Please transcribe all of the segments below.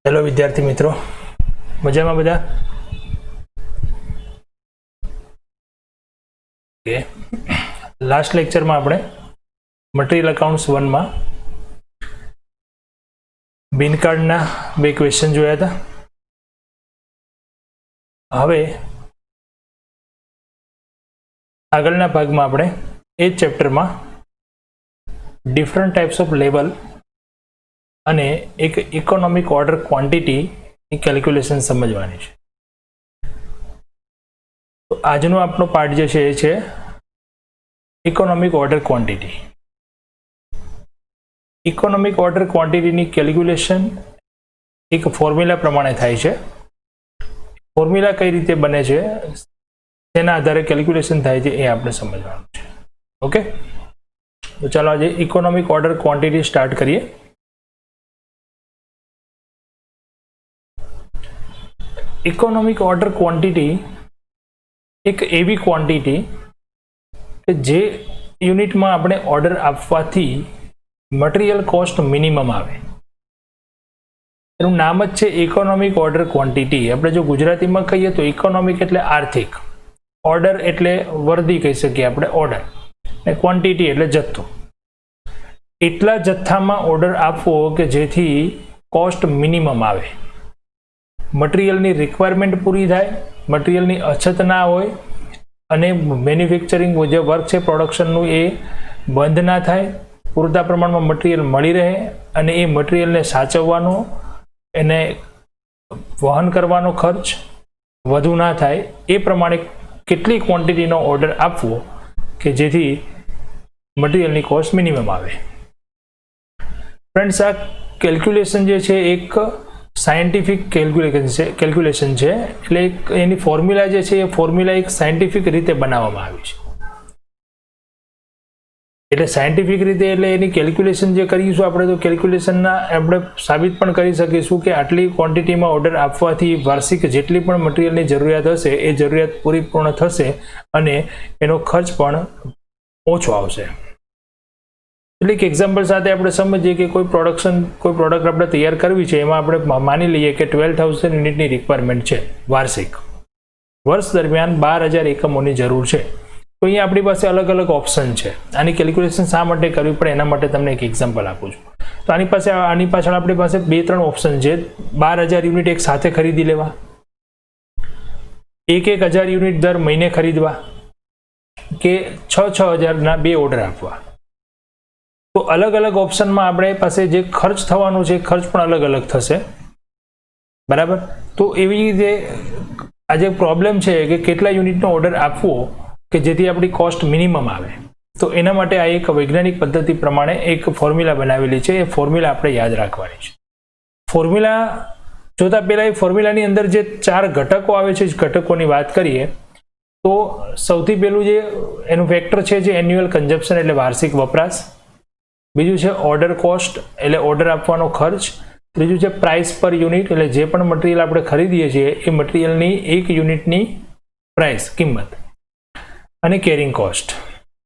Hello विद्यार्थी मित्रों, मजा में बधा? ओके, लास्ट लेक्चर में आपणे मटीरियल अकाउंट्स 1 में बिन कार्ड ना बे क्वेश्चन जोया था। हवे आगळना भाग में आपणे ए चेप्टर में डिफरंट टाइप्स ऑफ लेवल अने एक इकोनॉमिक ऑर्डर क्वॉंटिटी की कैलक्युलेशन समझवानी है। तो आजनो आपनो पार्ट जे छे ए छे economic order quantity. Economic order quantity नी कैलक्युलेशन एक फॉर्म्युला प्रमाणे थाय छे। फॉर्म्युला कई रीते बने छे तेना आधारे कैलक्युलेशन थाय छे ए आपणे समजवानुं छे। ओके, तो चलो आज इकोनॉमिक ऑर्डर क्वॉंटिटी स्टार्ट करिए। इकोनॉमिक ऑर्डर क्वॉंटिटी एक एवी क्वॉंटिटी के जे यूनिट में आपणे ऑर्डर आपवाथी मटीरियल कॉस्ट मिनिमम आवे। एनुं नाम ज छे इकोनॉमिक ऑर्डर क्वॉंटिटी। आपणे जो गुजराती में कहीए तो इकोनॉमिक एटले आर्थिक, ऑर्डर एटले वर्दी कही सकीए आपणे ऑर्डर, ने क्वॉंटिटी एटले जथ्थो। एटला जथ्थामां ऑर्डर आपवो के जेथी कॉस्ट मिनिमम आवे। मटीरियल नी रिक्वायरमेंट पूरी थाय, मटीरियल नी अछत ना होय अने मैन्युफेक्चरिंग जे वर्क छे प्रोडक्शननुं ए बंध ना थाय, पूरता प्रमाणमां मटीरियल मळी रहे अने ए मटीरियलने साचववानो, एने वहन करवानो खर्च वधु ना थाय, ए प्रमाणे केटली क्वॉंटिटीनो ऑर्डर आपवो के जेथी मटीरियलनी कॉस्ट मिनिमम आवे। फ्रेंड्स, आ केल्क्युलेशन जे छे एक साइंटिफिक केल्क्युलेशन है, એટલે એની ફોર્મ્યુલા જે છે એ ફોર્મ્યુલા એક સાયન્ટિફિક રીતે બનાવવામાં આવી છે। એટલે સાયન્ટિફિક રીતે એટલે એની કેલ્ક્યુલેશન જે કરીશું આપણે, તો કેલ્ક્યુલેશનના આપણે સાબિત પણ કરી શકીશું કે આટલી ક્વોન્ટિટીમાં ઓર્ડર આપવાથી વાર્ષિક જેટલી પણ મટીરિયલની જરૂરિયાત હશે એ જરૂરિયાત પૂરી થશે અને એનો ખર્ચ પણ ઓછો આવશે। એટલે કે એક્ઝામ્પલ સાથે આપણે સમજીએ કે કોઈ પ્રોડક્ટ આપણે તૈયાર કરવી છે, એમાં આપણે માની લઈએ કે 12,000 યુનિટની રિક્વાયરમેન્ટ છે વાર્ષિક, વર્ષ દરમિયાન 12,000 એકમોની જરૂર છે। તો અહીંયા આપણી પાસે અલગ અલગ ઓપ્શન છે। આની કેલ્ક્યુલેશન શા માટે કરવી પડે એના માટે તમને એક એક્ઝામ્પલ આપું છું। તો આની પાછળ આપણી પાસે 2-3 ઓપ્શન છે। 12,000 યુનિટ એક સાથે ખરીદી લેવા, 1,000 યુનિટ દર મહિને ખરીદવા, કે 6,000ના 2 ઓર્ડર આપવા। તો अलग अलग ऑप्शन में આપણે પાસે જે ખર્ચ થવાનો છે ખર્ચ પણ અલગ અલગ થશે, બરાબર। તો એવી રીતે આ જે પ્રોબ્લેમ છે કે કેટલા યુનિટનો ઓર્ડર આપવો કે જેથી આપણી કોસ્ટ મિનિમમ આવે, તો એના માટે આ એક વૈજ્ઞાનિક પદ્ધતિ પ્રમાણે એક ફોર્મ્યુલા બનાવેલી છે। એ ફોર્મ્યુલા આપણે યાદ રાખવાની છે। ફોર્મ્યુલા જોતા પહેલા એ ફોર્મ્યુલાની અંદર જે 4 ઘટકો આવે છે, ઘટકોની વાત કરીએ તો સૌથી પહેલું જે એનું ફેક્ટર છે જે એન્યુઅલ કન્ઝમ્પશન એટલે વાર્ષિક વપરાશ, બીજું છે ઓર્ડર કોસ્ટ એટલે ઓર્ડર આપવાનો ખર્ચ, ત્રીજું છે પ્રાઇસ પર યુનિટ એટલે જે પણ મટીરિયલ આપણે ખરીદીએ છીએ એ મટીરિયલની એક યુનિટની પ્રાઇસ કિંમત, અને કેરિંગ કોસ્ટ।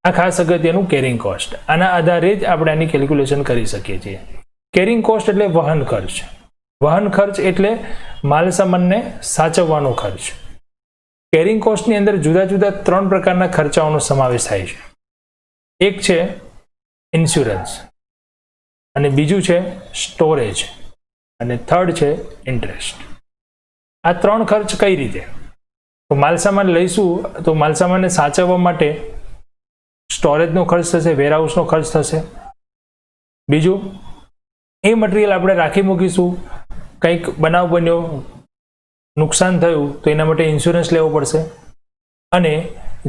આ ખાસ અગત્યનું કેરિંગ કોસ્ટ। આના આધારે જ આપણે આની કેલ્ક્યુલેશન કરી શકીએ છીએ। કેરિંગ કોસ્ટ એટલે વહન ખર્ચ, વહન ખર્ચ એટલે માલ સામાનને સાચવવાનો ખર્ચ। કેરિંગ કોસ્ટની અંદર જુદા જુદા 3 પ્રકારના ખર્ચાઓનો સમાવેશ થાય છે। એક છે ઇન્સ્યોરન્સ, અને બીજું છે સ્ટોરેજ, અને થર્ડ છે ઇન્ટરેસ્ટ। આ 3 ખર્ચ કઈ રીતે? તો માલસામાન લઈશું તો માલસામાનને સાચવવા માટે સ્ટોરેજનો ખર્ચ થશે, વેરહાઉસનો ખર્ચ થશે। બીજું, એ મટીરિયલ આપણે રાખી મૂકીશું, કંઈક બનાવ બન્યો, નુકસાન થયું તો એના માટે ઇન્સ્યોરન્સ લેવો પડશે। અને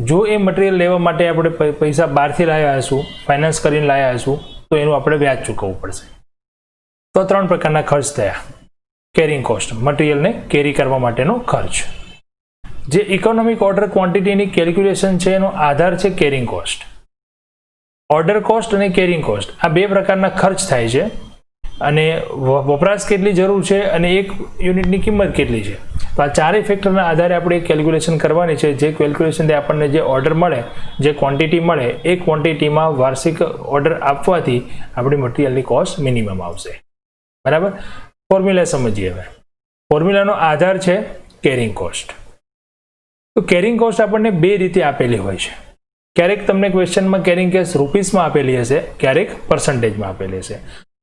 જો એ મટીરિયલ લેવા માટે આપણે પૈસા બહારથી લાવ્યા હશું, ફાઇનાન્સ કરીને લાવ્યા હશું, તો એનું આપણે વ્યાજ ચૂકવવું પડશે। તો 3 પ્રકારના ખર્ચ થયા। કેરિંગ કોસ્ટ મટીરિયલને કેરી કરવા માટેનો ખર્ચ। જે ઇકોનોમિક ઓર્ડર ક્વોન્ટિટીની કેલ્ક્યુલેશન છે એનો આધાર છે કેરિંગ કોસ્ટ। ઓર્ડર કોસ્ટ અને કેરિંગ કોસ્ટ આ 2 પ્રકારના ખર્ચ થાય છે, અને વપરાશ કેટલી જરૂર છે અને એક યુનિટની કિંમત કેટલી છે, તો આ 4 ફેક્ટરના આધારે આપણે કેલ્ક્યુલેશન કરવાની છે। જે કેલ્ક્યુલેશનથી આપણને જે ઓર્ડર મળે, જે ક્વોન્ટિટી મળે, એ ક્વોન્ટિટીમાં વાર્ષિક ઓર્ડર આપવાથી આપણી મટીરિયલની કોસ્ટ મિનિમમ આવશે, બરાબર। ફોર્મ્યુલા સમજીએ. હવે ફોર્મ્યુલાનો આધાર છે કેરિંગ કોસ્ટ. તો કેરિંગ કોસ્ટ આપણને બે રીતે આપેલી હોય છે. ક્યારેક તમને ક્વેશ્ચનમાં કેરિંગ કોસ્ટ રૂપીસમાં આપેલી હશે, ક્યારેક પર્સન્ટેજમાં આપેલી હશે.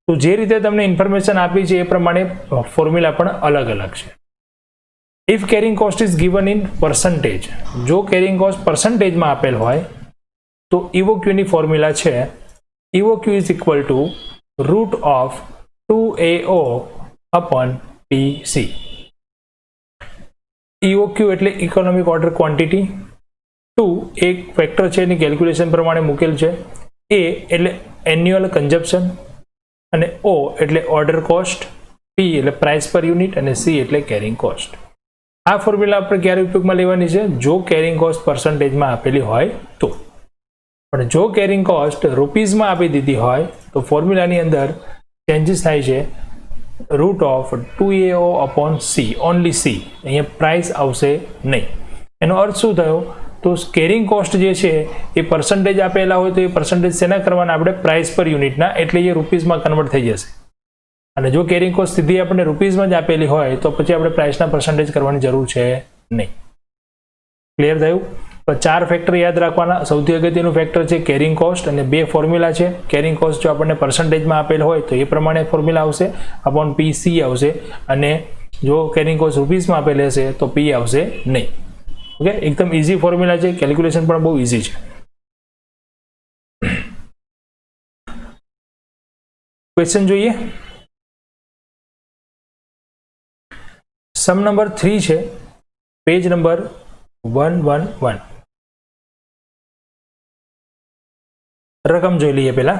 તો જે રીતે તમને ઇન્ફોર્મેશન આપી છે એ પ્રમાણે ફોર્મ્યુલા પણ અલગ અલગ છે. If caring cost is given in percentage, જો કેરિંગ કોસ્ટ પર્સન્ટેજમાં આપેલ હોય તો EOQની ફોર્મ્યુલા છે EOQ is equal to root of 2AO upon PC. EOQ એટલે ઇકોનોમિક ઓર્ડર ક્વોન્ટિટી, 2 એક ફેક્ટર છે એની કેલ્ક્યુલેશન પ્રમાણે મૂકેલ છે, A એટલે એન્યુઅલ કન્ઝપ્શન અને O એટલે ઓર્ડર કોસ્ટ, P એટલે પ્રાઇસ પર યુનિટ અને C એટલે કેરિંગ કોસ્ટ. આ ફોર્મ્યુલા આપણે ક્યારે ઉપયોગમાં લેવાની છે? જો કેરિંગ કોસ્ટ પર્સન્ટેજમાં આપેલી હોય તો. પણ જો કેરિંગ કોસ્ટ રૂપીઝમાં આપી દીધી હોય તો ફોર્મ્યુલાની અંદર ચેન્જીસ થાય છે, route of 2AO upon C, only C. અહીંયા પ્રાઇસ આવશે નહીં. એનો અર્થ શું થયો? તો કેરિંગ કોસ્ટ જે છે એ પર્સન્ટેજ આપેલા હોય તો એ પર્સન્ટેજ શેના કરવાના? આપણે પ્રાઇસ પર યુનિટના, એટલે એ રૂપીઝમાં કન્વર્ટ થઈ જશે. અને જો કેરિંગ કોસ્ટ સીધી આપણે રૂપીઝમાં જ આપેલી હોય તો પછી આપણે પ્રાઇસના પર્સન્ટેજ કરવાની જરૂર છે નહીં. ક્લિયર થયું? તો 4 ફેક્ટર યાદ રાખવાના. સૌથી અગત્યનું ફેક્ટર છે કેરિંગ કોસ્ટ અને 2 ફોર્મ્યુલા છે. કેરિંગ કોસ્ટ જો આપણને પર્સન્ટેજમાં આપેલ હોય તો એ પ્રમાણે ફોર્મ્યુલા આવશે, અપોન PC આવશે, અને જો કેરિંગ કોસ્ટ રૂપીઝમાં આપેલ હશે તો P આવશે નહીં. ઓકે, એકદમ ઇઝી ફોર્મ્યુલા છે, કેલ્ક્યુલેશન પણ બહુ ઇઝી છે. ક્વેશ્ચન જોઈએ. સમ નંબર 3 છે, પેજ નંબર 111. રકમ જોઈ લઈએ પહેલા.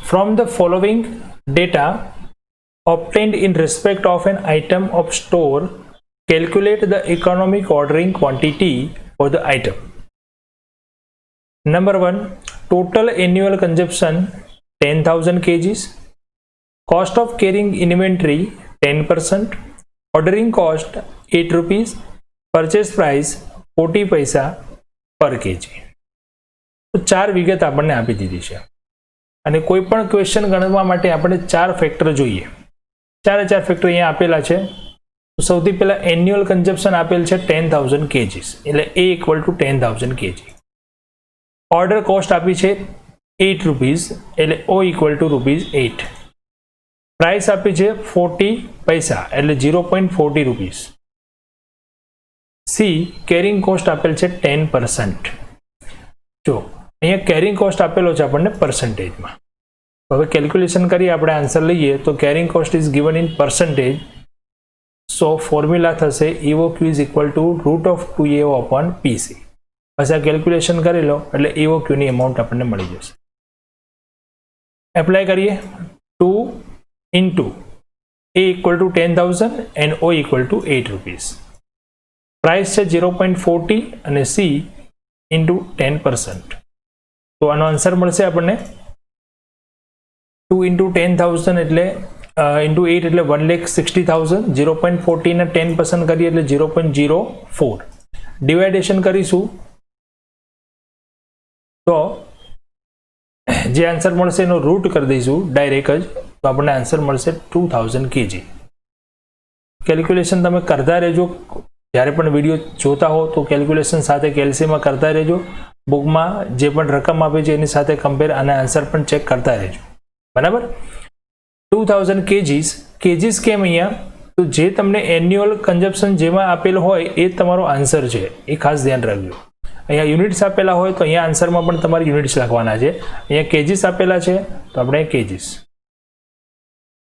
From the following data obtained in respect of an item of store, calculate the economic ordering quantity for the item. Number 1, total annual consumption 10,000 kgs, cost of carrying inventory 10%, ordering cost 8 rupees, purchase price 40 પૈસા પર kg. તો 4 વિગત આપણને આપી દીધી છે અને કોઈ પણ ક્વેશ્ચન ગણવા માટે આપણે 4 ફેક્ટર જોઈએ. 4 ફેક્ટર અહીંયા આપેલા છે. સૌથી પહેલા એન્યુઅલ કન્ઝપ્શન આપેલ છે 10,000 kgs, એટલે A equal to 10,000 kg. Order cost આપી છે 8 રૂપીઝ, એટલે O ઇક્વલ ટુ ₹8. પ્રાઇસ આપી છે 40 પૈસા, એટલે 0.40 રૂપીઝ. C કેરિંગ કોસ્ટ આપેલ છે 10%. જો અહીંયા કેરિંગ કોસ્ટ આપેલો છે આપણને પર્સન્ટેજમાં. હવે કેલ્ક્યુલેશન કરી આપણે આન્સર લઈએ તો caring cost is given in percentage. So formula થશે EOQ is equal to root of 2AO upon PC. પછી આ કેલ્ક્યુલેશન કરી લો એટલે EOQની અમાઉન્ટ આપણને મળી જશે. એપ્લાય કરીએ. 2 into A equal to 10,000 and O equal to 8 rupees. Price છે 0.40 અને C ઇન્ટુ 10%. તો આનો આન્સર મળશે આપણને 2 ઇન્ટુ 10,000 એટલે ઇન્ટુ 8 એટલે 1,60,000. 0.40 ને 10% કરીએ એટલે 0.04. ડિવાઇડેશન કરીશું તો જે આન્સર મળશે એનો રૂટ કરી દઈશું ડાયરેક્ટ જ, તો આપણને આન્સર મળશે 2,000 kg. કેલ્ક્યુલેશન તમે કરતા રહેજો. જ્યારે પણ વિડીયો જોતા હો તો કેલ્ક્યુલેશન સાથે કેલ્સીમાં કરતા રહેજો. બુકમાં જે પણ રકમ આપી છે એની સાથે કમ્પેર અને આન્સર પણ ચેક કરતા રહેજો. બરાબર? 2,000 kgs. કેજીસ કેમ અહીંયા? તો જે તમને એન્યુઅલ કન્ઝપ્શન જેમાં આપેલું હોય એ તમારો આન્સર છે, એ ખાસ ધ્યાન રાખજો. અહીંયા યુનિટ્સ આપેલા હોય તો અહીંયા આન્સરમાં પણ તમારે યુનિટ્સ લખવાના છે. અહીંયા કેજીસ આપેલા છે તો આપણે કેજીસ.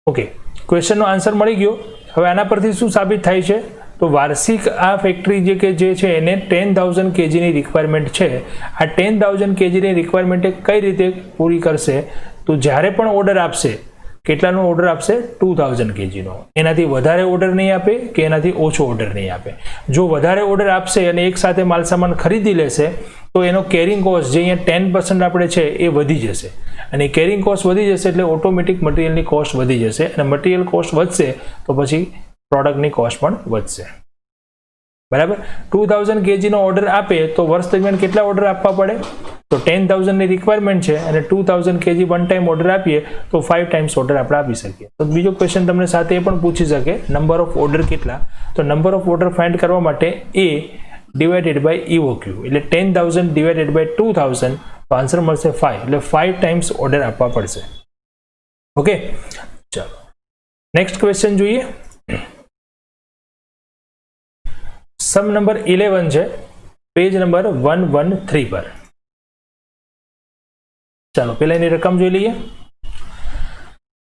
ઓકે, ક્વેશ્ચનનો આન્સર મળી ગયો. હવે આના પરથી શું સાબિત થાય છે? તો વાર્ષિક આ ફેક્ટરી જે છે એને 10,000 kgની રિક્વાયરમેન્ટ છે. આ 10,000 kgની રિક્વાયરમેન્ટ કઈ રીતે પૂરી કરશે? તો જ્યારે પણ ઓર્ડર આપશે, કેટલાનો ઓર્ડર આપશે? 2,000 kgનો. એનાથી વધારે ઓર્ડર નહીં આપે કે એનાથી ઓછો ઓર્ડર નહીં આપે. જો વધારે ઓર્ડર આપશે અને એક સાથે માલસામાન ખરીદી લેશે તો એનો કેરિંગ કોસ્ટ જે અહીંયા 10% આપણે છે એ વધી જશે. અને કેરિંગ કોસ્ટ વધી જશે એટલે ઓટોમેટિક મટીરિયલની કોસ્ટ વધી જશે, અને મટીરિયલ કોસ્ટ વધશે તો પછી પ્રોડક્ટની કોસ્ટ પણ વધશે. બરાબર. 2000 kgનો ઓર્ડર આપે તો વર્ષ દરમિયાન કેટલા ઓર્ડર આપવા પડે? તો 10,000 ની રિક્વાયરમેન્ટ છે અને 2000 kg વન ટાઈમ ઓર્ડર આપીએ તો 5 ટાઈમ્સ ઓર્ડર આપણે આપી શકીએ. તો બીજો ક્વેશ્ચન તમને સાથે એ પણ પૂછી શકે નંબર ઓફ ઓર્ડર કેટલા? તો નંબર ઓફ ઓર્ડર ફાઇન્ડ કરવા માટે A ડિવાઇડેડ બાય EOQ એટલે 10,000 ડિવાઇડેડ બાય 2000 તો આન્સર મળશે 5 એટલે 5 ટાઈમ્સ ઓર્ડર આપવા પડશે. ઓકે, ચાલો નેક્સ્ટ ક્વેશ્ચન જોઈએ. સમ નંબર 11 છે, પેજ નંબર 113 પર. ચાલો પહેલા એની રકમ જોઈ લઈએ.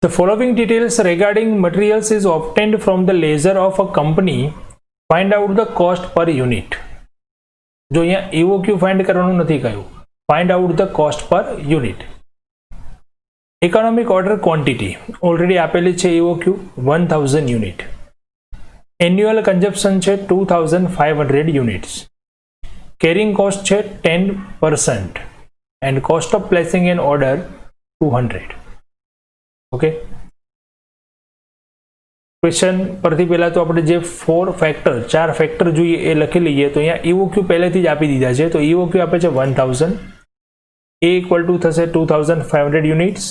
The following details regarding materials is obtained from the ledger of a company. Find out the cost per unit. જો અહીંયા EOQ ફાઇન્ડ કરવાનું નથી કહ્યું, find out the cost per unit. Economic order quantity already આપેલી છે EOQ 1000 unit. Annual consumption છે 2500 units. Carrying cost છે 10% and cost of placing an order 200. Okay, question પરથી પહેલા તો આપણે જે 4 ફેક્ટર જોઈએ એ લખી લઈએ. તો અહીંયા EOQ પહેલેથી જ આપી દીધા છે. તો EOQ આપે છે 1000, A ઇક્વલ ટુ થશે 2500 યુનિટ્સ,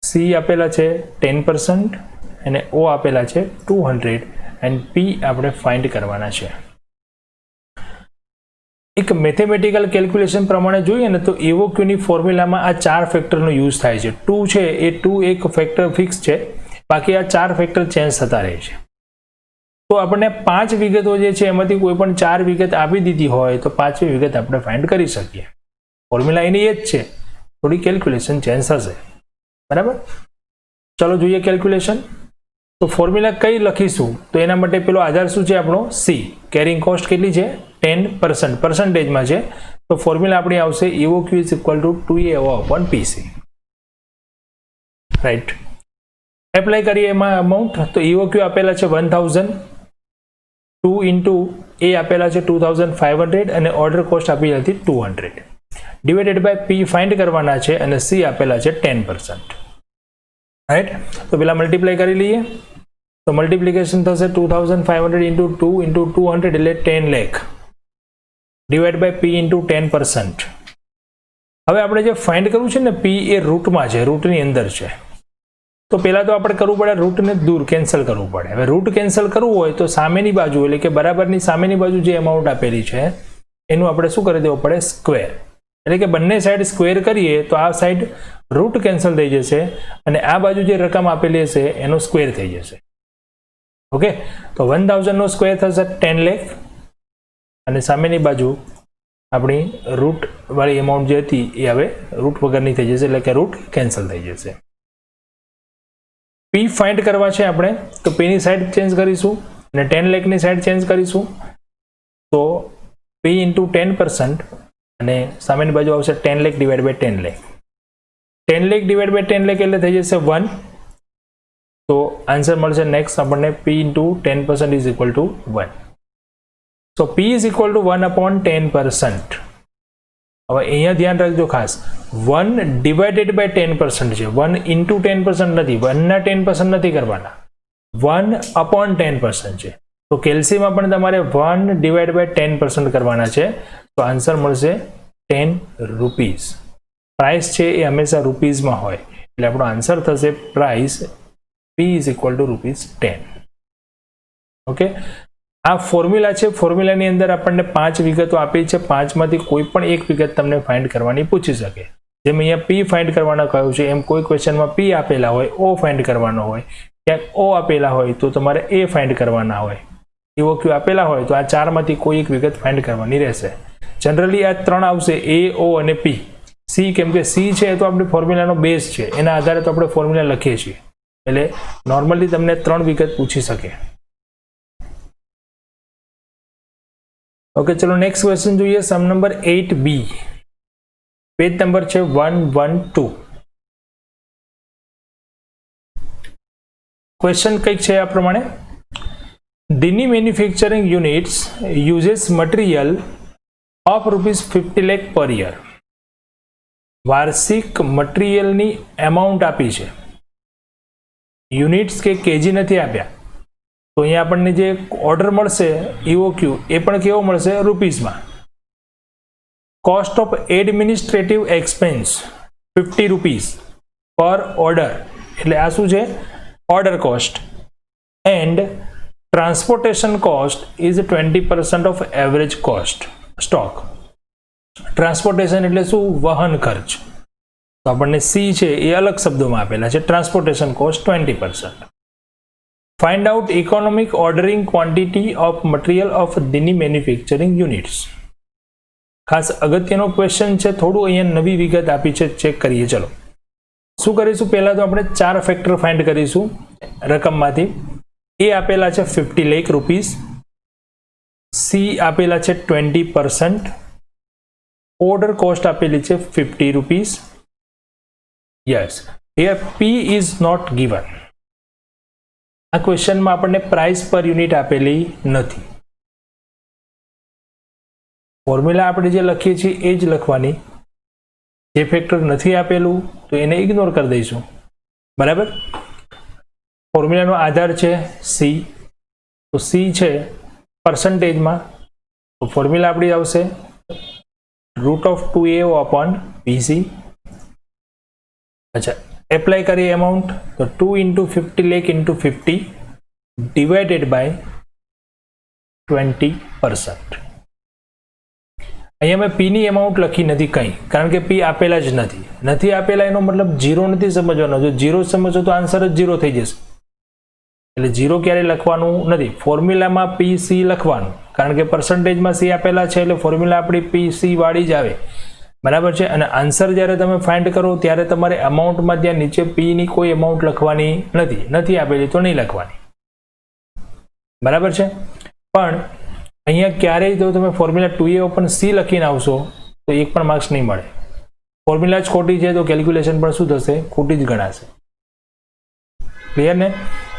C આપેલા છે 10% અને O આપેલા છે 200 અને P આપણે ફાઇન્ડ કરવાના છે. એક મેથેમેટિકલ કેલ્ક્યુલેશન પ્રમાણે જોઈએ ને તો EOQ ની ફોર્મ્યુલામાં આ 4 ફેક્ટરનો યુઝ થાય છે. 2 છે એ 2 એક ફેક્ટર ફિક્સ છે, બાકી આ 4 ફેક્ટર ચેન્જ થતા રહે છે. તો આપણને 5 વિગતો જે છે એમાંથી કોઈ પણ 4 વિગત આપી દીધી હોય તો 5મી વિગત આપણે ફાઇન્ડ કરી શકીએ. ફોર્મ્યુલા એની એ જ છે, થોડી કેલ્ક્યુલેશન ચેન્જ થશે. બરાબર, ચલો જોઈએ કેલ્ક્યુલેશન. તો ફોર્મ્યુલા કઈ લખીશું? તો એના માટે પેલો આધાર શું છે આપણો? C. કેરિંગ કોસ્ટ કેટલી છે? 10%, પર્સન્ટેજમાં છે. તો ફોર્મ્યુલા આપણી આવશે EOQ is equal two 2AO/PC. Right, apply કરીએ એમાં અમાઉન્ટ. તો EOQ આપેલા છે 1000, 2 ઇન્ટુ A આપેલા છે 2500 અને ઓર્ડર કોસ્ટ આપી હતી 200 ડિવાઇડેડ બાય P ફાઇન્ડ કરવાના છે અને C આપેલા છે 10%. રાઈટ, તો પેલા મલ્ટીપ્લાય કરી લઈએ. તો મલ્ટીપ્લિકેશન થશે 2500 ઇન્ટુ 2 ઇન્ટુ 200 એટલે 10 lakh divide by P into 10%. હવે આપણે જે ફાઇન્ડ કરવું છે ને P એ રૂટમાં છે, રૂટની અંદર છે. તો પહેલાં તો આપણે કરવું પડે રૂટને દૂર કેન્સલ કરવું પડે. હવે રૂટ કેન્સલ કરવું હોય તો સામેની બાજુ એટલે કે બરાબરની સામેની બાજુ જે અમાઉન્ટ આપેલી છે એનું આપણે શું કરી દેવું પડે? સ્ક્વેર. એટલે કે બંને સાઈડ સ્ક્વેર કરીએ તો આ સાઈડ રૂટ કેન્સલ થઈ જશે અને આ બાજુ જે રકમ આપેલી હશે એનો સ્ક્વેર થઈ જશે. ઓકે, તો 1000 નો સ્ક્વેર થશે 10 લાખ અને સામેની બાજુ આપણી રૂટ વાળી અમાઉન્ટ જે હતી એ હવે રૂટ વગરની થઈ જશે, એટલે કે રૂટ કેન્સલ થઈ જશે. P ફાઇન્ડ કરવા છે આપણે, તો P ની સાઈડ ચેન્જ કરીશું અને 10 લાખની સાઈડ ચેન્જ કરીશું. તો P ઇન્ટુ 10% અને સામેની બાજુ આવશે 10 lakh divide by 10 lakh. 10 lakh divide by 10 lakh એટલે થઈ જશે 1. તો આન્સર મળશે નેક્સ્ટ આપણને P into 10% is equal two 1. So P is equal two 1/10%. હવે અહીંયા ધ્યાન રાખજો ખાસ, 1 ડિવાઇડેડ બાય 10% છે, 1 ઇન્ટુ 10% નથી, 1ના 10% નથી કરવાના, 1/10% છે. તો કેલ્સીમાં પણ તમારે 1 ડિવાઇડ બાય 10% કરવાના છે. તો આન્સર મળશે 10 રૂપીઝ. પ્રાઇસ છે એ હંમેશા રૂપીઝમાં હોય એટલે આપણો આન્સર થશે price P is equal two ₹10. Okay, આ ફોર્મ્યુલા છે. ફોર્મ્યુલાની અંદર આપણને 5 વિગતો આપી છે, 5માંથી કોઈ પણ એક વિગત તમને ફાઇન્ડ કરવાની પૂછી શકે. જેમ અહીંયા P ફાઇન્ડ કરવાના કહ્યું છે એમ કોઈ ક્વેશ્ચનમાં P આપેલા હોય, O ફાઇન્ડ કરવાનો હોય, ક્યાંક O આપેલા હોય તો તમારે A ફાઇન્ડ કરવાના હોય, EOQ આપેલા હોય તો આ 4માંથી કોઈ એક વિગત ફાઇન્ડ કરવાની રહેશે. જનરલી આ 3 આવશે, A, O અને P. C કેમ કે C છે એ તો આપણી ફોર્મ્યુલાનો બેઝ છે, એના આધારે તો આપણે ફોર્મ્યુલા લખીએ છીએ એટલે નોર્મલી તમને 3 વિગત પૂછી શકે. ઓકે, ચલો નેક્સ્ટ ક્વેશ્ચન જોઈએ. સમ નંબર 8B, પેજ નંબર છે 112. ક્વેશ્ચન કંઈક છે આ પ્રમાણે: Dini manufacturing units uses material of ₹50 lakh per year. વાર્ષિક મટીરિયલની એમાઉન્ટ આપી છે, યુનિટ્સ કે કેજી નથી આપ્યા. તો અહીંયા આપણને જે ઓર્ડર મળશે EOQ એ પણ કેવો મળશે રૂપીઝમાં. Cost of administrative expense 50 rupees પર ઓર્ડર, એટલે આ શું છે order cost. And transportation cost is 20% of average cost stock. Transportation એટલે શું વહન ખર્ચ. તો આપણને સી છે એ અલગ શબ્દોમાં આપેલા છે. Transportation cost 20%. Find out economic ordering quantity of material of ધીની મેન્યુફેક્ચરિંગ યુનિટ્સ. ખાસ અગત્યનો ક્વેશ્ચન છે, થોડું અહીંયા નવી વિગત આપી છે, ચેક કરીએ. ચલો શું કરીશું, પહેલા તો આપણે 4 ફેક્ટર ફાઇન્ડ કરીશું રકમમાંથી. એ આપેલા છે 50 લાખ રૂપીઝ, સી આપેલા છે 20%, ઓર્ડર કોસ્ટ આપેલી છે 50 rupees. Yes, here P is not given. આ ક્વેશ્ચનમાં આપણને પ્રાઇસ પર યુનિટ આપેલી નથી. ફોર્મ્યુલા આપણે જે લખીએ છીએ એ જ લખવાની. જે ફેક્ટર નથી આપેલું તો એને ઇગ્નોર કરી દઈશું. બરાબર. ફોર્મ્યુલાનો આધાર છે સી, તો સી છે પર્સન્ટેજમાં, તો ફોર્મ્યુલા આપણી આવશે √2AO/PC. અચ્છા, એપ્લાય કરીએ એમાઉન્ટ, તો 2 × 50 લાખ × 50 ડિવાઇડેડ બાય 20%. અહીંયા મેં પીની એમાઉન્ટ લખી નથી કંઈ, કારણ કે પી આપેલા જ નથી આપેલા એનો મતલબ 0 નથી સમજવાનો. જો 0 સમજો તો આન્સર જ 0 થઈ જશે. એટલે 0 ક્યારે લખવાનું નથી. ફોર્મ્યુલામાં PC લખવાનું, કારણ કે પર્સન્ટેજમાં સી આપેલા છે એટલે ફોર્મ્યુલા આપણી PC વાળી જ આવે. બરાબર છે. અને આન્સર જ્યારે તમે ફાઇન્ડ કરો ત્યારે તમારે અમાઉન્ટમાં ત્યાં નીચે પીની કોઈ અમાઉન્ટ લખવાની નથી આપેલી તો નહીં લખવાની. બરાબર છે. પણ અહીંયા ક્યારેય જો તમે ફોર્મ્યુલા 2A/C લખીને આવશો તો એક પણ માર્ક્સ નહીં મળે. ફોર્મ્યુલા જ ખોટી છે તો કેલ્ક્યુલેશન પણ શું થશે, ખોટી જ ગણાશે. ક્લિયર ને?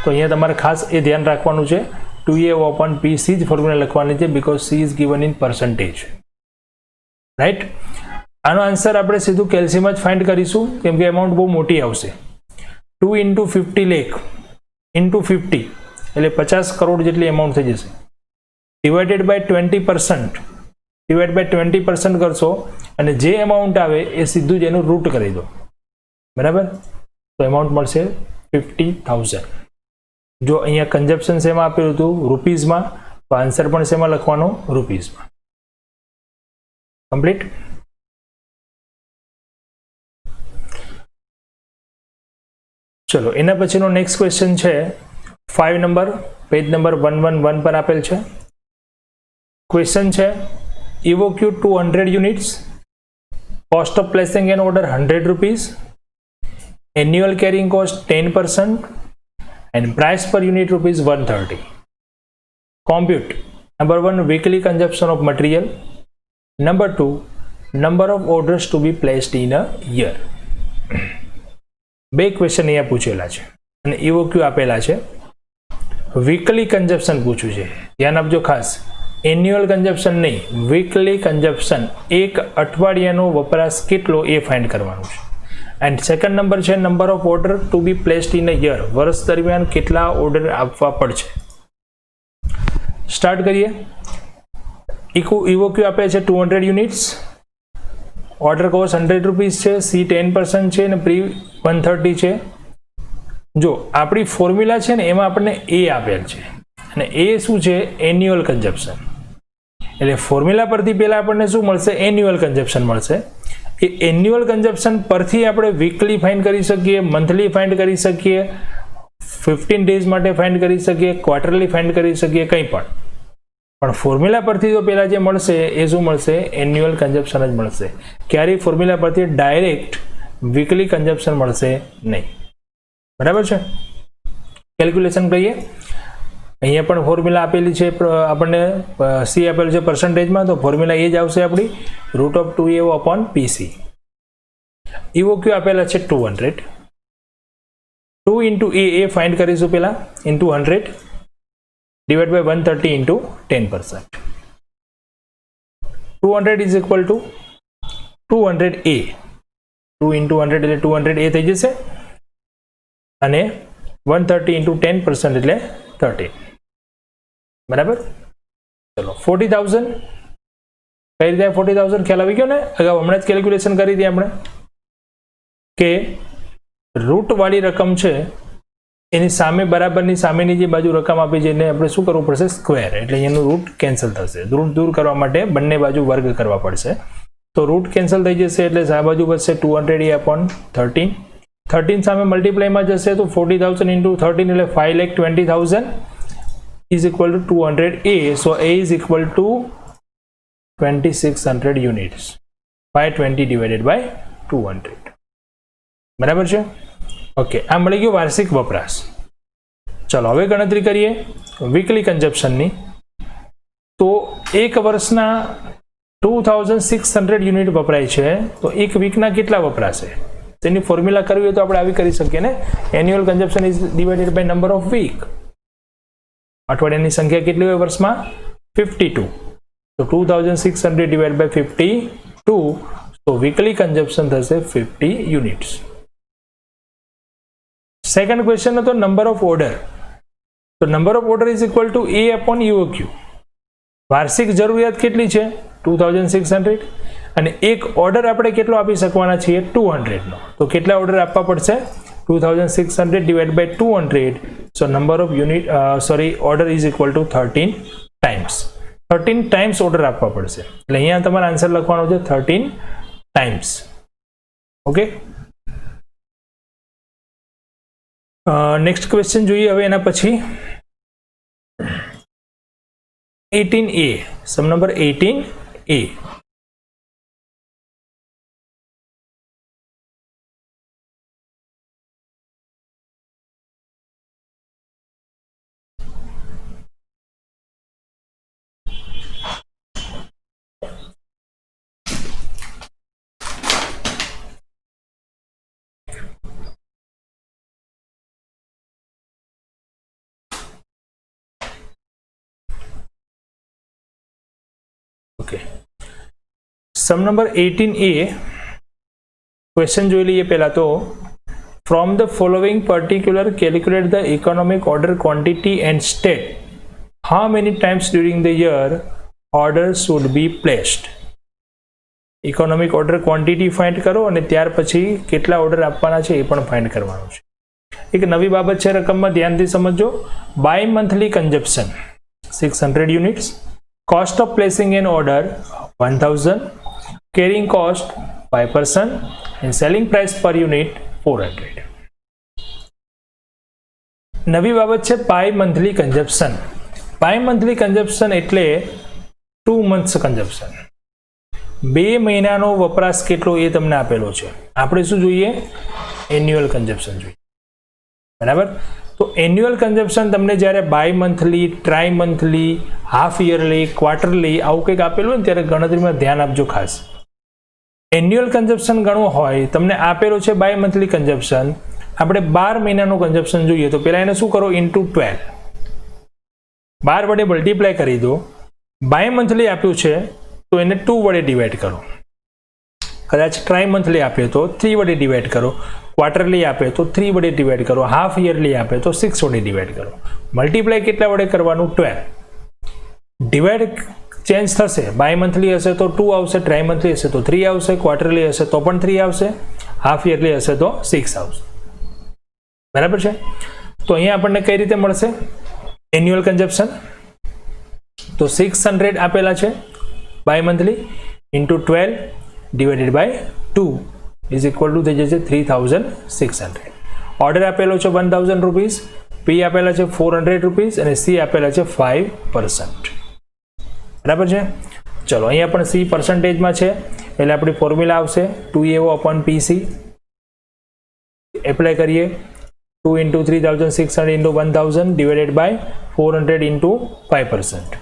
તો અહીંયા તમારે ખાસ એ ધ્યાન રાખવાનું છે, 2A/PC જ ફોર્મ્યુલા લખવાની છે, because C is given in percentage. Right. આનો આન્સર આપણે સીધું કેલ્શિયમ જ ફાઇન્ડ કરીશું, કેમ કે અમાઉન્ટ બહુ મોટી આવશે. 2 × 50 લાખ × 50 એટલે 50 કરોડ જેટલી અમાઉન્ટ થઈ જશે. ડિવાઇડેડ બાય 20% કરશો અને જે અમાઉન્ટ આવે એ સીધું જ એનું રૂટ કરી દો. બરાબર. તો અમાઉન્ટ મળશે 50,000. જો અહીંયા કન્ઝપ્શન શેમાં આપેલું હતું રૂપીઝમાં, તો આન્સર પણ શેમાં લખવાનો, રૂપીઝમાં. કમ્પ્લીટ. ચલો એના પછીનો નેક્સ્ટ ક્વેશ્ચન છે 5 નંબર, પેજ નંબર 111 પર આપેલ છે. ક્વેશ્ચન છે EOQ 200 units, cost of placing an order 100 rupees, annual caring cost 10% and price per unit rupees 130. Compute number 1 weekly consumption of material, number 2 number of orders to be placed in a year. બે question અહીંયા પૂછેલા છે અને EOQ આપેલા છે. Weekly consumption પૂછ્યું છે, ધ્યાન આપજો ખાસ. એન્યુઅલ કન્ઝપ્શન નહીં, વીકલી કન્ઝપ્શન, એક અઠવાડિયાનો વપરાશ કેટલો એ ફાઇન્ડ કરવાનું છે. એન્ડ સેકન્ડ નંબર છે number of order to be placed in a year, વર્ષ દરમિયાન કેટલા ઓર્ડર આપવા પડશે. સ્ટાર્ટ કરીએ. EOQ આપે છે 200 યુનિટ્સ, ઓર્ડર કોસ્ટ 100 રૂપીઝ છે, સી 10% છે અને પ્રી 130 છે. જો આપણી ફોર્મ્યુલા છે ને એમાં આપણને એ આપેલ છે અને એ શું છે, એન્યુઅલ કન્ઝપ્શન. એટલે ફોર્મ્યુલા પરથી પહેલા આપણને શું મળશે, એન્યુઅલ કન્ઝપ્શન મળશે. એ એન્યુઅલ કન્ઝપ્શન પરથી આપણે વીકલી ફાઇન્ડ કરી શકીએ, મંથલી ફાઇન્ડ કરી શકીએ, 15 ડેઝ માટે ફાઇન્ડ કરી શકીએ, ક્વાર્ટરલી ફાઇન્ડ કરી શકીએ, કંઈ પણ ફોર્મ્યુલા પરથી તો પહેલાં જે મળશે એ શું મળશે, એન્યુઅલ કન્ઝપ્શન જ મળશે. ક્યારેય ફોર્મ્યુલા પરથી ડાયરેક્ટ વીકલી કન્ઝપ્શન મળશે નહીં. બરાબર છે. કેલ્ક્યુલેશન કરીએ. અહીંયા પણ ફોર્મ્યુલા આપેલી છે આપણને, સી આપેલું છે પર્સન્ટેજમાં, તો ફોર્મ્યુલા એ જ આવશે આપણી √2AO/PC. EOQ આપેલા છે 200. 2 × A ફાઇન્ડ કરીશું પહેલા, into 100 divide by 130 × 10%. 200 is equal to 200A. 2 × 100 એટલે 200A થઈ જશે અને 130 × 10% એટલે 30. बराबर। चलो 40,000 कई रीते 40,000 ख्याल आवी गयो ने, अगाऊ हमणे ज केल्क्युलेशन करी दी आपणे के रूट वाली रकम छे एनी सामे बराबरनी सामेनी जे बाजू रकम आपी छे एने आपणे शुं करवुं पड़शे, स्क्वेर, एटले एनुं रूट केन्सल थशे। रूट दूर करवा माटे बंने बाजू वर्ग करवा पड़शे, तो रूट केन्सल थई जशे एटले आ बाजू बचशे 200a अपॉन 13। 13 सामे मल्टीप्लाय में जशे तो 40,000 इंटू 13 एटले 5,20,000 is equal to 200a, so a is equal to 2600 units, 520 divided by 200, बराबर है। ओके, आ मळी गयो वार्षिक वपराश। चलो हवे गणतरी करिए वीकली कंजप्शन नी। तो एक वर्षना 2600 यूनिट वपराय छे, तो एक वीकना केटला वपराशे तेनी फॉर्म्युला करवी तो आपणे आवी करी सकीए ने, annual consumption is divided by number of week. अठवाडियानी संख्या केटली होय वर्षमां? 52, तो 2600 डिवाइड बाय 52, तो वीकली कंजप्शन थशे 50 यूनिट्स। सेकंड क्वेश्चन હતો नंबर ऑफ ऑर्डर, तो number of order is equal to A upon EOQ. वार्षिक जरूरियात કેટલી છે? 2600 અને એક ઓર્ડર આપણે કેટલો આપી શકવાના છીએ? 200 નો, તો કેટલા ઓર્ડર આપવા પડશે? 2600 divide by 200, so number of unit order is equal to 13 times. 13 times order આપવા પડશે, એટલે અહીંયા તમારે આન્સર લખવાનો છે 13 ટાઈમ્સ। ઓકે, नेक्स्ट क्वेश्चन જોઈએ હવે એના પછી 18a, sum number 18a। Okay, sum number 18a question જોઈ લઈએ પહેલા તો। From the following particular calculate the economic order quantity and state how many times during the year order should be placed. Economic order quantity find करो અને ત્યાર પછી કેટલા order આપવાના છે એ પણ ફાઇન્ડ કરવાનું છે। એક નવી બાબત છે, રકમમાં ધ્યાનથી સમજો। Bimonthly consumption 600 units, cost of placing an order 1000, carrying cost 5% and selling price per unit 400। નવી બાબત છે bimonthly consumption. Bimonthly consumption એટલે 2 months કન્ઝપ્શન, 2 મહિનાનો વપરાશ કેટલો એ તમને આપેલો છે। આપણે શું જોઈએ? એન્યુઅલ કન્ઝપ્શન જોઈએ, બરાબર। तो एन्युअल कंजप्शन तमने ज्यारे bimonthly, trimonthly, half yearly, quarterly आवुं कंईक आपेलुं होय त्यारे गणतरीमां ध्यान आपजो खास। एन्युअल कंजप्शन गणवुं होय तमने आपेलो छे बाय मंथली कंजप्शन, आपणे 12 महीनानुं कंजप्शन जोईए तो पहेला एने शुं करो? इंटू 12, 12 वडे मल्टीप्लाय करी दो। बाय मंथली आप्युं छे तो एने 2 वडे डिवाइड करो, कदाच ट्राई मंथली आपे तो 3 वडे डिवाइड करो, क्वार्टरली आपे तो 3 वडे डिवाइड करो, हाफ ईयरली आपे तो 6 वडे डिवाइड करो। मल्टीप्लाय केटला वडे करवानुं? 12। डिवाइड चेन्ज थशे, बाय मंथली हशे तो 2 आवशे, ट्राई मंथली हशे तो 3 आवशे, क्वार्टरली हशे तो पण 3 आवशे, हाफ ईयरली हशे तो 6 आवशे, बराबर छे। तो अहींया आपणने कई रीते मळशे एन्युअल कंजप्शन? तो 600 आपेला छे bimonthly into 12 divided by 2 is equal to થઈ જશે 3600। ऑर्डर आपेलो છે 1000 रुपीज, पी आपेला છે 400 रुपीज અને सी आपेला છે 5%, बराबर છે। चलो અહીંયા પણ सी परसेंटेज में છે એટલે આપણી ફોર્મ્યુલા આવશે 2AO upon PC। એપ્લાય કરીએ 2 into 3600 into 1000 divided by 400 into 5%,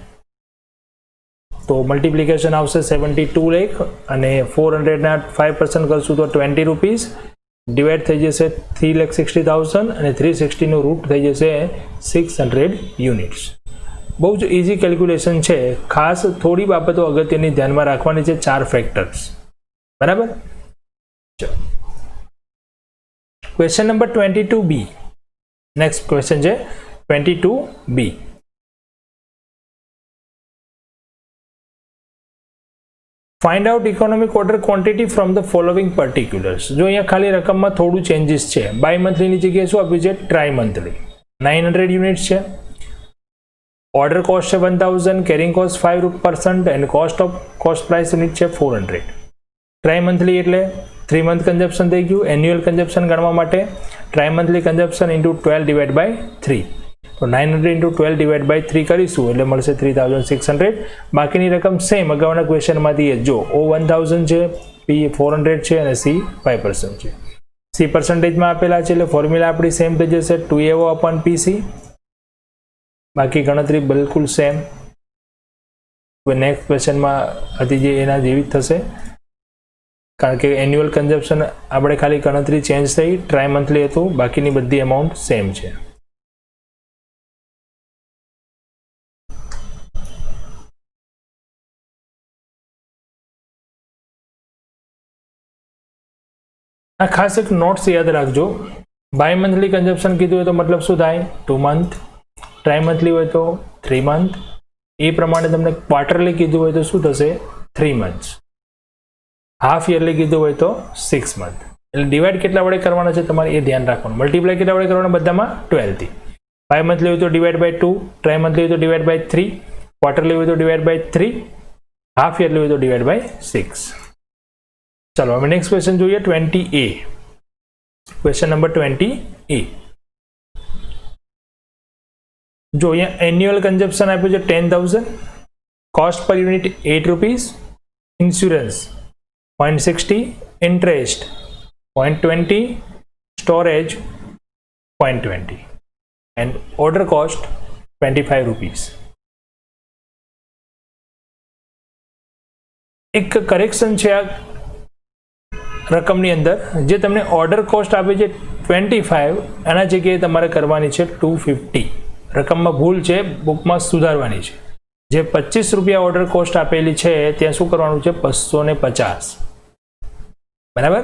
तो मल्टीप्लिकेशन आवशे 72 लाख અને 400 ના 5% કરશું તો 20 रुपीज, डिवाइड થઈ જશે 3,60,000 અને 360 નું રૂટ થઈ જશે 600 યુનિટ્સ। બહુ જ ઇઝી કેલ્ક્યુલેશન છે, ખાસ થોડી બાબતો અગત્યની ધ્યાનમાં રાખવાની છે, 4 ફેક્ટર્સ, બરાબર। ચલો question number 22B, next question છે 22B। Find out economic order quantity from the following પર્ટિક્યુલર્સ. જો અહીંયા ખાલી રકમમાં થોડું ચેન્જીસ છે. બાય મંથલીની જગ્યાએ શું આપ્યું છે? Trimonthly. 900 યુનિટ્સ છે. ઓર્ડર કોસ્ટ છે 1000, caring cost 5% and cost price unit છે 400. ટ્રાય મંથલી એટલે 3 મંથ કન્ઝપ્શન થઈ ગયું. એન્યુઅલ કન્ઝપ્શન ગણવા માટે trimonthly consumption into 12 divide by 3. તો 900 ઇન્ટુ 12 ડિવાઇડ બાય 3 કરીશું એટલે મળશે 3600. બાકીની રકમ સેમ અગાઉના ક્વેશ્ચનમાંથી જો O 1000 છે, P 400 છે અને C 5% છે. C પર્સન્ટેજમાં આપેલા છે એટલે ફોર્મ્યુલા આપણી સેમ થઈ જશે 2AO અપોન PC. બાકી ગણતરી બિલકુલ સેમ. નેક્સ્ટ ક્વેશ્ચનમાં હતી જે એના જેવી જ થશે, કારણ કે એન્યુઅલ કન્ઝપ્શન આપણે ખાલી ગણતરી ચેન્જ થઈ, ટ્રાય મંથલી હતું, બાકીની બધી અમાઉન્ટ સેમ છે. આ ખાસ એક નોટ્સ યાદ રાખજો. બાય મંથલી કન્ઝપ્શન કીધું હોય તો મતલબ શું થાય? 2 મંથ. ટ્રાય મંથલી હોય તો 3 મંથ. એ પ્રમાણે તમને ક્વાર્ટરલી કીધું હોય તો શું થશે? 3 મંથ્સ. હાફ યરલી કીધું હોય તો 6 મંથ. એટલે ડિવાઈડ કેટલા વડે કરવાના છે તમારે એ ધ્યાન રાખવાનું. મલ્ટીપ્લાય કેટલા વડે કરવાના? બધામાં 12 થી. બાય મંથલી હોય તો ડિવાઈડ બાય 2, ટ્રાય મંથલી હોય તો ડિવાઈડ બાય 3, ક્વાર્ટરલી હોય તો ડિવાઈડ બાય 3, હાફ યરલી હોય તો ડિવાઈડ બાય 6. चलो हमें नेक्स्ट क्वेश्चन જોઈએ 20A. Question number 20A. जो यहाँ एन्युअल कंजप्शन આપ્યું છે 10,000, cost per unit 8 rupees, insurance 0.60, interest 0.20, storage 0.20 and order cost 25 rupees. एक करेक्शन છે આ રકમની અંદર, જે તમને ઓર્ડર કોસ્ટ આપે છે 25, એના જગ્યાએ તમારે કરવાની છે 250. રકમમાં ભૂલ છે, બુકમાં સુધારવાની છે. જે 25 રૂપિયા ઓર્ડર કોસ્ટ આપેલી છે ત્યાં શું કરવાનું છે? 250. બરાબર.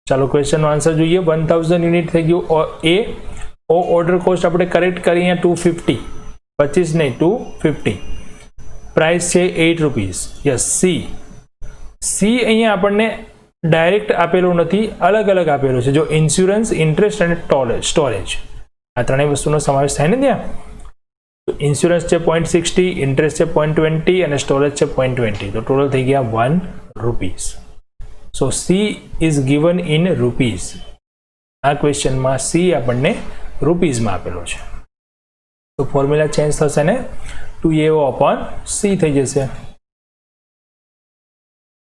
ચાલો ક્વેશ્ચનનો આન્સર જોઈએ. 1000 યુનિટ થઈ ગયું એ. ઓ ઓર્ડર કોસ્ટ આપણે કરેક્ટ કરી અહીંયા 250, 25 નહીં 250. પ્રાઇસ છે 8 રૂપીઝ. યસ. સી અહીંયા આપણને ડાયરેક્ટ આપેલો નથી, અલગ અલગ આપેલો છે. જો ઇન્સ્યોરન્સ, ઇન્ટરેસ્ટ અને સ્ટોરેજ, આ ત્રણેય વસ્તુનો સમાવેશ થાય ને ત્યાં. ઇન્સ્યોરન્સ છે 0.60, ઇન્ટરેસ્ટ છે 0.20 અને સ્ટોરેજ છે 0.20. તો ટોટલ થઈ ગયા 1 rupees. So she is given in rupees. આ ક્વેશ્ચનમાં સી આપણને રૂપીઝમાં આપેલો છે. તો ફોર્મ્યુલા ચેન્જ થશે ને 2AO અપોન સી થઈ જશે.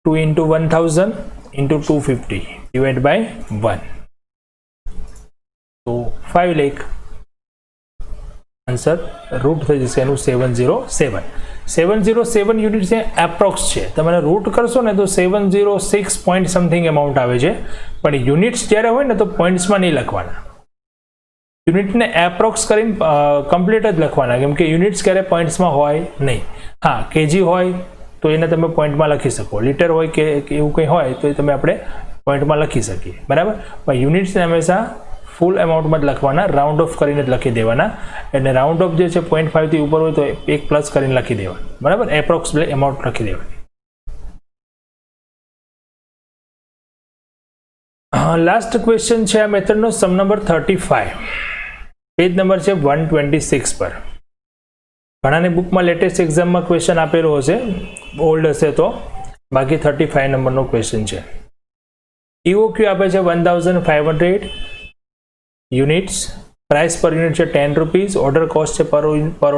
2 into 1000 into 250 divided by 1. So 5 lakh. Answer route થઈ જશે એનું 707. 707 યુનિટ છે, એપ્રોક્સ છે. તમે રૂટ કરશો ને તો 706 પોઈન્ટ સમથિંગ એમાઉન્ટ આવે છે, પણ યુનિટ્સ જ્યારે હોય ને તો પોઈન્ટ્સમાં નહીં લખવાના. યુનિટને એપ્રોક્સ કરીને કમ્પ્લીટ જ લખવાના, કેમ કે યુનિટ્સ ક્યારે પોઈન્ટ્સમાં હોય નહીં. હા, કેજી હોય તો એને તમે પોઈન્ટમાં લખી શકો, લીટર હોય કે એવું કંઈ હોય તો એ તમે આપણે પોઈન્ટમાં લખી શકીએ. બરાબર. પણ યુનિટ્સને હંમેશા ફૂલ એમાઉન્ટમાં જ લખવાના, રાઉન્ડ ઓફ કરીને જ લખી દેવાના. એટલે રાઉન્ડ ઓફ જે છે 0.5 થી ઉપર હોય તો એક પ્લસ કરીને લખી દેવાનું. બરાબર. એપ્રોક્સ એમાઉન્ટ લખી દેવાની. લાસ્ટ ક્વેશ્ચન છે આ મેથડનો, સમ નંબર 35. પેજ નંબર છે 126 પર. ઘણાની બુકમાં લેટેસ્ટ એક્ઝામમાં ક્વેશ્ચન આપેલો હશે, ઓલ્ડ હશે તો. બાકી 35 નંબરનો ક્વેશ્ચન છે. EOQ આપે છે 1500 યુનિટ્સ. પ્રાઇસ પર યુનિટ છે 10 રૂપીઝ. ઓર્ડર કોસ્ટ છે પર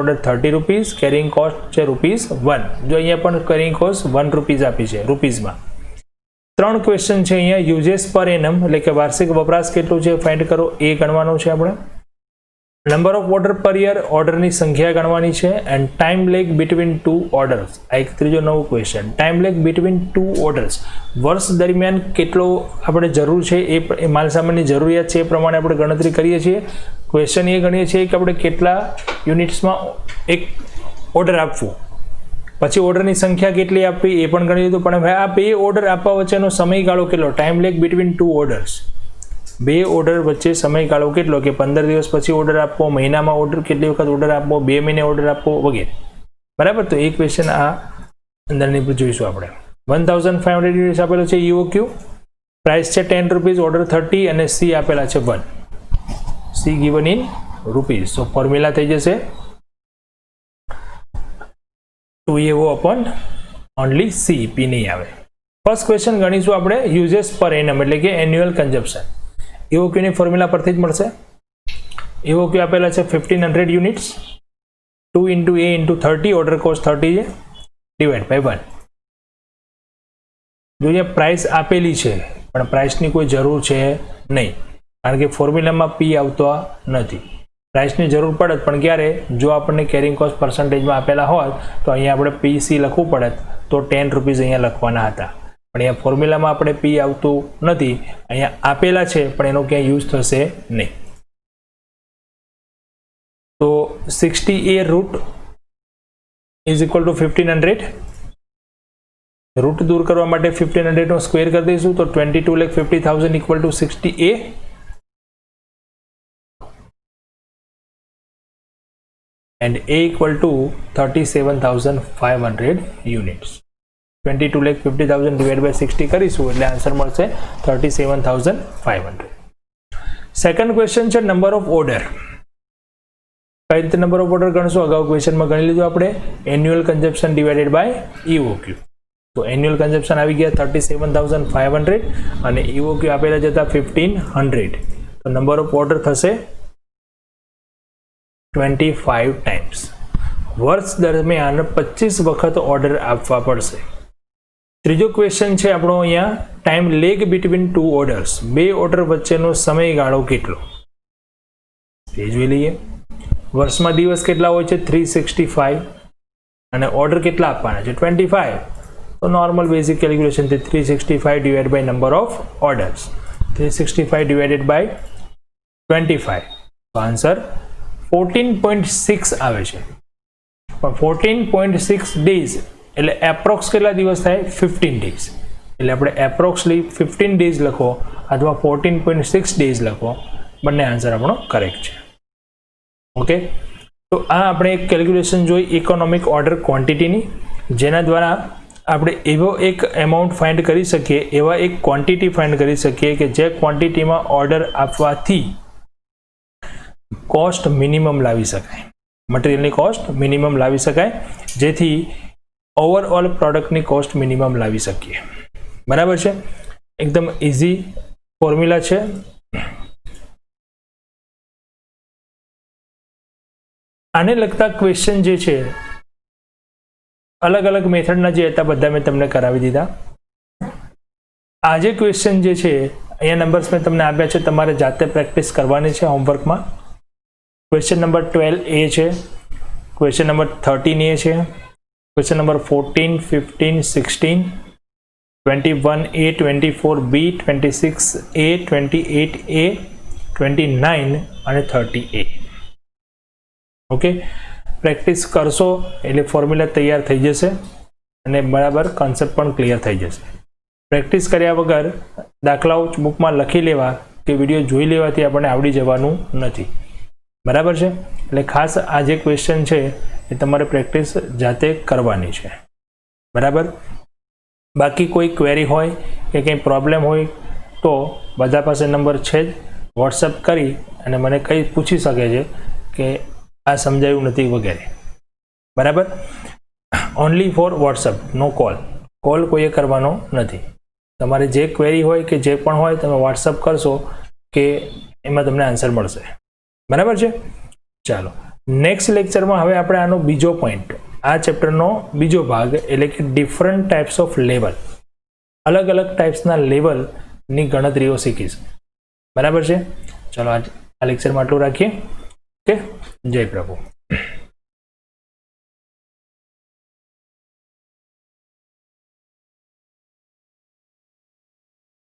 ઓર્ડર 30 રૂપીઝ. કેરિંગ કોસ્ટ છે ₹1. જો અહીંયા પણ કેરિંગ કોસ્ટ 1 રૂપીઝ આપી છે રૂપીઝમાં. 3 ક્વેશ્ચન છે અહીંયા. યુઝેસ પર એનમ એટલે કે વાર્ષિક વપરાશ કેટલું છે ફાઇન્ડ કરો, એ ગણવાનું છે આપણે. Number of order per year, ઓર્ડરની સંખ્યા ગણવાની છે. And time lag between 2 orders. આ એક ત્રીજો નવો question. Time lag between 2 orders, વર્ષ દરમિયાન કેટલો આપણે જરૂર છે એ માલસામાનની જરૂરિયાત છે એ પ્રમાણે આપણે ગણતરી કરીએ છીએ. ક્વેશ્ચન એ ગણીએ છીએ કે આપણે કેટલા યુનિટ્સમાં એક ઓર્ડર આપવું, પછી ઓર્ડરની સંખ્યા કેટલી આપવી એ પણ ગણી લીધું. પણ હવે આ 2 ઓર્ડર આપવા વચ્ચેનો સમયગાળો કેટલો? Time lag between 2 orders. 2 order વચ્ચે સમયગાળો કેટલો? કે 15 દિવસ પછી ઓર્ડર આપવો, મહિનામાં ઓર્ડર કેટલી વખત ઓર્ડર આપવો, 2 મહિને ઓર્ડર આપવો વગેરે. બરાબર. તો એ ક્વેશ્ચન આ અંદરની જોઈશું આપણે. 1500 યુનિટ્સ આપેલો છે EOQ, પ્રાઇસ છે 10 રૂપીઝ, ઓર્ડર 30 અને C આપેલા છે 1, C given in rupees. So formula થઈ જશે 2AO upon only C, P નહીં આવે. ફર્સ્ટ ક્વેશ્ચન ગણીશું આપણે યુઝેસ પર એનમ એટલે કે એન્યુઅલ કન્ઝમ્પશન. EOQ ની ફોર્મ્યુલા પરથી જ મળશે. EOQ આપેલા છે 1500 units, 2 into A into 30, order cost 30 છે, ડિવાઇડ બાય 1. જો અહીંયા પ્રાઇસ આપેલી છે પણ પ્રાઇસની કોઈ જરૂર છે નહીં, કારણ કે ફોર્મ્યુલામાં P આવતો નથી. પ્રાઇસની જરૂર પડે પણ ક્યારે, જો આપણને કેરિંગ કોસ્ટ પર્સન્ટેજમાં આપેલા હોત તો અહીંયા આપણે PC લખવું પડે તો 10 રૂપીઝ અહીંયા લખવાના હતા, પણ અહીંયા ફોર્મ્યુલામાં આપણે P આવતું નથી, અહીંયા આપેલા છે પણ એનો ક્યાંય યુઝ થશે નહીં. તો 60A root is equal to 1500. Root દૂર કરવા માટે 1500 નો સ્ક્વેર કરી દઈશું તો 22,50,000 equal to 60A. and A equal to 37,500 units. 22,50,000 divided by 60 કરીશું એટલે આન્સર મળશે 37,500. સેકન્ડ ક્વેશ્ચન છે નંબર ઓફ ઓર્ડર. કઈ રીતે નંબર ઓફ ઓર્ડર ગણશું? અગાઉ ક્વેશ્ચનમાં ગણી લીધું આપણે, annual consumption divided by EOQ. તો એન્યુઅલ કન્ઝમ્પશન આવી ગયા 37,500 અને EOQ આપેલા જતા 1500. તો નંબર ઓફ ઓર્ડર થશે 25 ટાઈમ્સ. વર્ષ દરમિયાન 25 વખત ઓર્ડર આપવા પડશે. ત્રીજો ક્વેશ્ચન છે આપણો અહીંયા, time lag between two orders. બે ઓર્ડર વચ્ચેનો સમયગાળો કેટલો એ જોઈ લઈએ. વર્ષમાં દિવસ કેટલા હોય છે? 365 અને ઓર્ડર કેટલા આપવાના છે? 25. તો નોર્મલ બેઝિક કેલ્ક્યુલેશન થી 365 divide by number of orders, 365 divided by 25. તો આન્સર 14.6 આવે છે. પણ 14.6 ડેઝ એટલે એપ્રોક્સ કેટલા દિવસ થાય? 15 ડેઝ. એટલે આપણે એપ્રોક્સલી 15 ડેઝ લખો અથવા 14.6 ડેઝ લખો, બંને આન્સર આપણો કરેક્ટ છે. ઓકે, તો આ આપણે એક કેલ્ક્યુલેશન જોઈ ઇકોનોમિક ઓર્ડર ક્વોન્ટિટીની, જેના દ્વારા આપણે એવો એક એમાઉન્ટ ફાઇન્ડ કરી શકીએ, એવા એક ક્વોન્ટિટી ફાઇન્ડ કરી શકીએ કે જે ક્વોન્ટિટીમાં ઓર્ડર આપવાથી કોસ્ટ મિનિમમ લાવી શકાય, મટીરિયલની કોસ્ટ મિનિમમ લાવી શકાય, જેથી ઓવરઓલ પ્રોડક્ટની કોસ્ટ મિનિમમ લાવી શકીએ. બરાબર છે? એકદમ ઇઝી ફોર્મ્યુલા છે. આને લગતા ક્વેશ્ચન જે છે અલગ અલગ મેથડના જે હતા બધા મેં તમને કરાવી દીધા. આ જે ક્વેશ્ચન જે છે અહીંયા નંબર્સ મેં તમને આપ્યા છે, તમારે જાતે પ્રેક્ટિસ કરવાની છે હોમવર્કમાં. ક્વેશ્ચન નંબર 12A છે, ક્વેશ્ચન નંબર 13A છે, question number 14, 15, 16, 21A, 24B, 26A, 28A, 29 અને 30A. ઓકે, પ્રેક્ટિસ કરશો એટલે ફોર્મ્યુલા તૈયાર થઈ જશે અને બરાબર કોન્સેપ્ટ પણ ક્લિયર થઈ જશે. પ્રેક્ટિસ કર્યા વગર દાખલાઓ બુકમાં લખી લેવા કે વિડીયો જોઈ લેવાથી આપણને આવડી જવાનું નથી. બરાબર છે? એટલે ખાસ આ જે ક્વેશ્ચન છે એ તમારે પ્રેક્ટિસ જાતે કરવાની છે. બરાબર? બાકી કોઈ ક્વેરી હોય કે કંઈ પ્રોબ્લેમ હોય તો બધા પાસે નંબર છે જ, વોટ્સઅપ કરી અને મને કંઈ પૂછી શકે છે કે આ સમજાયું નથી વગેરે. બરાબર? Only for WhatsApp, no call. Call કોઈએ કરવાનો નથી. તમારે જે ક્વેરી હોય કે જે પણ હોય તમે વોટ્સઅપ કરશો કે એમાં તમને આન્સર મળશે. બરાબર છે? ચાલો, નેક્સ્ટ લેક્ચરમાં હવે આપણે આનો બીજો પોઈન્ટ, આ ચેપ્ટરનો બીજો ભાગ એટલે કે ડિફરન્ટ ટાઈપ્સ ઓફ લેવલ, અલગ અલગ ટાઈપ્સના લેવલની ગણતરીઓ શીખીશું. બરાબર છે? ચાલો, આ લેક્ચરમાં આટલું રાખીએ. ઓકે, જય પ્રભુ.